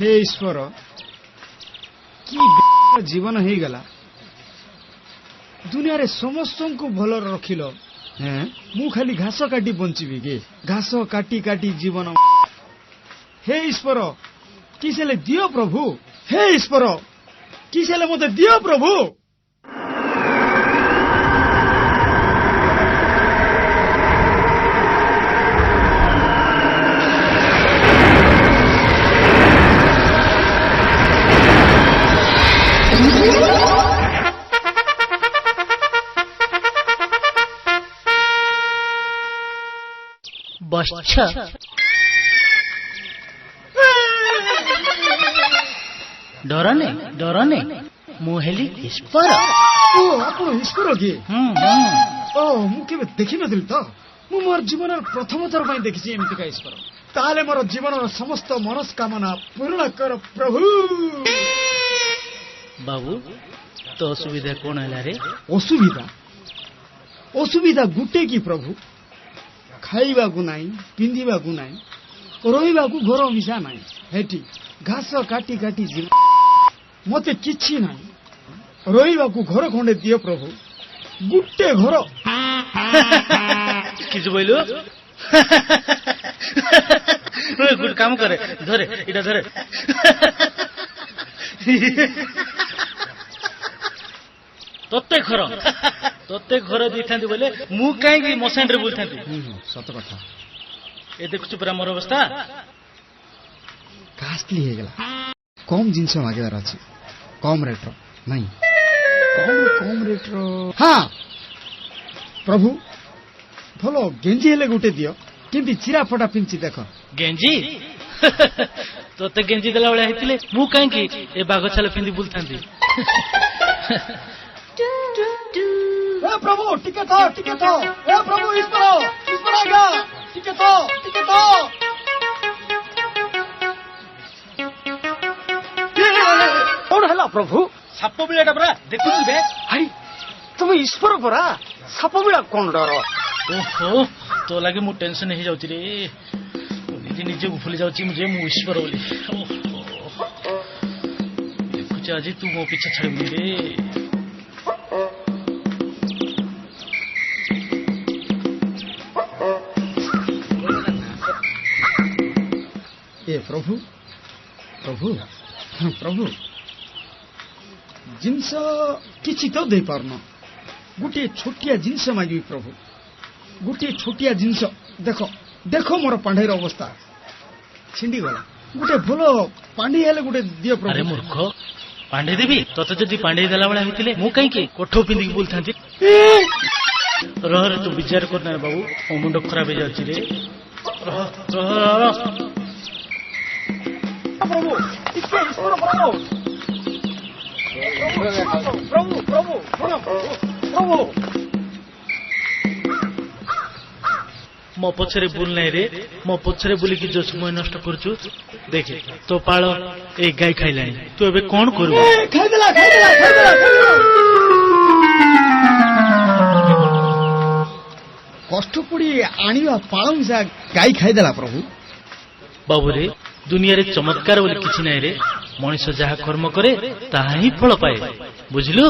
हे ईश्वर कि जीवन हो गला दुनिया रे समस्त को भल रखिल मु खाली घास काटी बंचीबी कि घास काटी काटी जीवन हे ईश्वर किसेले दियो प्रभु हे ईश्वर किसेले मते दियो प्रभु डरने डरने मुहेली ईश्वर ओ आपण ईश्वर कि ओ मु केबे देखि नथिल त मु मोर जीवन प्रथम थर पई देखिछि एमिति का ईश्वर ताले मोर जीवन समस्त मनस्कामना पूर्ण कर प्रभु बाबू तो असुविधा कोन हला रे असुविधा असुविधा गुटे की प्रभु खाइबा को नाही पिंधिबा को नाही रोइबा को घर मिसा नाही हेठी घास काटी काटी जीवन मते किछि नाही रोइबा को घर खंडे दियो प्रभु गुटे घर किछ बोइलो गुड काम करे धरे इटा धरे तत्ते घर दिथांती बोले मु काई मशान रे बोलथांती सत कथा ए देखुछु पुरा मोर अवस्था कास्टली हे गेला कम जिंस मागेदार अछि कम रेट रो नहीं कम रेट रो हां प्रभु भलो गेंजी हेले गुटे दियो किंती चिरा फटा पिंची देखो गेंजी तोते गेंजी देला बळे हेतिले मु काई की ए बाग छाले पिंदी बोलथांती ए प्रभु टिके तो ए प्रभु ईश्वर आगा टिके तो कौन हला प्रभु साप बिलाटा परा देखुछु बे हाय तुम ईश्वर परा साप बिला कोन डर ओहो तो लागे मु टेंशन हे जाउची रे निजे भूली जाउची मुझे मु ईश्वर बोली देखुछु आज तू मो पीछे छाड़बी रे प्रभु प्रभु प्रभु जिनस किछि तो दे पारन गुटे छोटिया जिनस मागी प्रभु गुटे छोटिया जिनस देखो देखो मोर पांढेर अवस्था छिंडी गला गुटे भलो पांडी हेले गुटे दियो प्रभु अरे मूर्ख पांडे देवी तते जदी पांडे देला वाला हेतिले मु काई के कोठो पिंदी बोलथांती रह रे तू विचार करना बाबू ओ मुंड खराब हे जाउची रे रह प्रभु ईश्वर प्रभु प्रभु प्रभु प्रभु मो पछरे बुल नै रे मो पछरे बुली की जो समय नष्ट करछु देखे तो पाळ ए गाय खाइलानी तू एबे कोन करबो खाइदेला कष्ट पड़ी आनिवा पाळ मिसा गाय खाइदेला प्रभु बाबू रे दुनिया रे चमत्कार बोली किछि नै रे मनुष्य जहा कर्म करे ताहा ही फल पाए बुझलु।